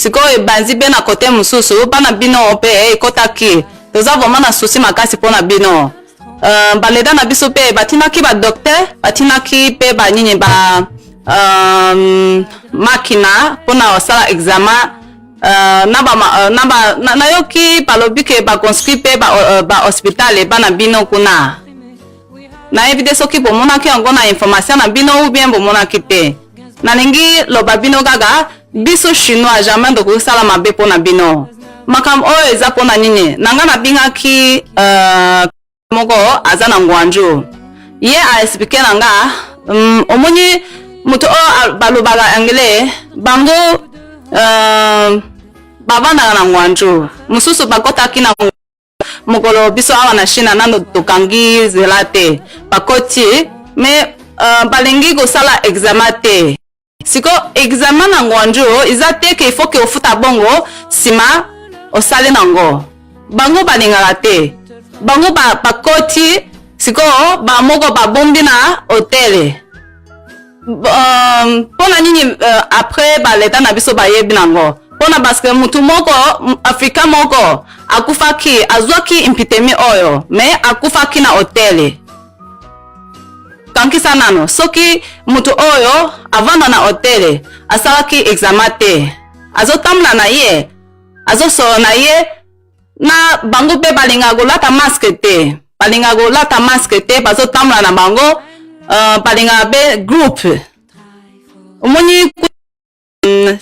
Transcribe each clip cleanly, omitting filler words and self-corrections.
siko banzi be na kote mususu bana bino pe ekotaki toza vraiment na souci makasi pona bino baleda na biso pe batinaki ba docteur batinaki pe ba nini ba makina pona osala examen na yoki palobi ke ba conscrit pe ba hospital bana bino kuna na evide soki bomonaki yango na information na bino ou bien bomonaki te na lingi loba bino gaga biso chinois jamais de kusala mabe pona bino makam oyo eza pona nini nanga na bingaki moko azana ngwanju ye a expliquer nanga omoni muto o balobaka anglais bango babana na ngwanju mususu bakotaki na mokolo biso awa na China nando tokangi zelate bakoti me balingi kosala examen te siko examen na ngwanju iza te ke il faut que ofuta bongo sima osale nango bango balingaka te bango bakoti siko ba moko babombi na hotel pona nini après baleta na biso bayebi nango pona parce que mutu moko afrika moko akufaki azwaki impitemi oyo me akufaki na hotel kankisa nano soki mutu oyo avanda na hotel asalaki examen te azotamla na ye azosolo na ye na bango pe balinga kolata masque te balinga kolata masque te bazotamla na bango balinga be groupe omoni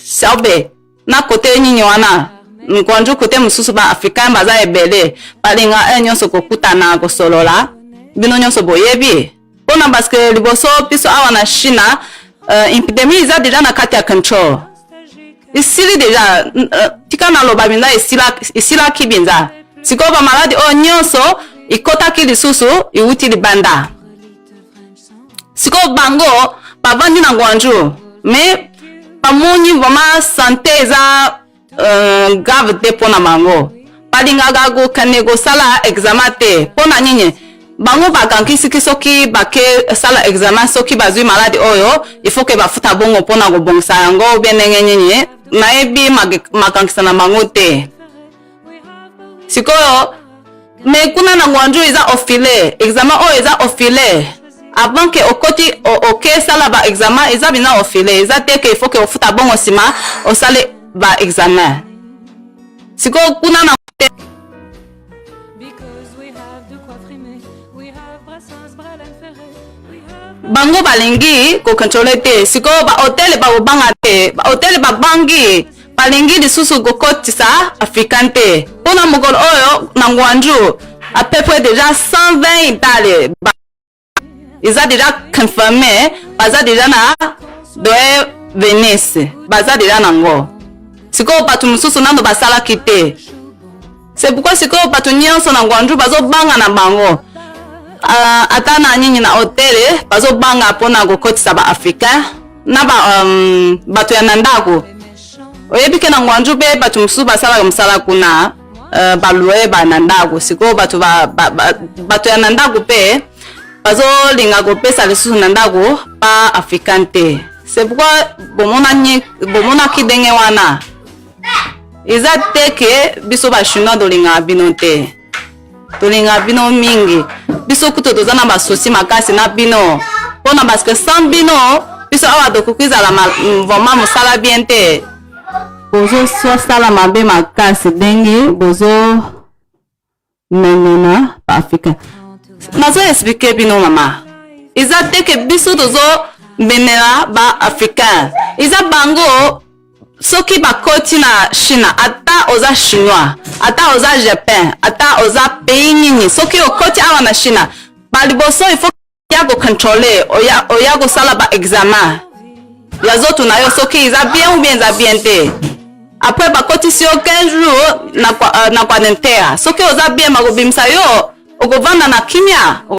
sabe na kote nyinyi wana nkwanju kote mususu ba africain baza ebele balinga nyonso kokutana kosolola bino nyonso boyebi pona parce que liboso piso awa na China epidemie iza deja na kati ya control isili deja tika na loba binza isila kibinza siko ba maladi o nyonso ikotaki lisusu iwuti libanda siko bango bavandi na ngwanju me pamoni vraiment santé eza grave te pona bango balingaka kokende kosala examen te pona nini bango bakankisiki soki bake sala examen soki bazwi maladi oyo il faut que bafuta bongo pona kobongisa yango bien ndenge nini nayebi makankisa na bango te sikoyo me kuna na ngwanju eza ofile examen oyo eza ofile avant que okoti oke sala ba examen eza bina ofile eza te que il faut que ofuta bongo sima osale ba examen siko kuna na bango balingi ko contrôler te siko ba hotel ba obanga te ba hotel ba bangi balingi lisusu kokotisa africain te pona mokolo oyo na ngwanju à peu près déjà 120 itali ils a déjà confirmé baza déjà na doe Venice baza déjà nango siko batu mususu nando basala kite c'est pourquoi siko batu nyonso na ngwanju bazo banga na bango ata na nyinyi na hotel bazo banga pona kokotisa ba africain na ba batu ya nandako oyebike na ngwanju be batu mususu basala msala kuna balue ba nandako siko batu batu ya nandako pe bazo linga kopesa lisusu nandako pa africain te c'est pourquoi bomona kidenge wana iza te ke biso ba chinois dolinga bino te tolinga bino mingi biso kuto tozana ba souci makasi na bino pona parce que sans bino biso awa dokukiza la vraiment musala bien te bozo so sala mabe makasi dengi bozo menena pa africain nazo expliquer bino mama iza te ke biso tozo menela ba africain iza bango soki bakoti na China ata oza chinois ata oza japan ata oza pays nini soki okoti awa na China baliboso il faut ya ko contrôler oya ko sala ba examen ya zotu na yo soki iza bien ou bien iza bien te après bakoti si 15 jours na quarantaine soki oza bien makobimisa yo okovanda na kimia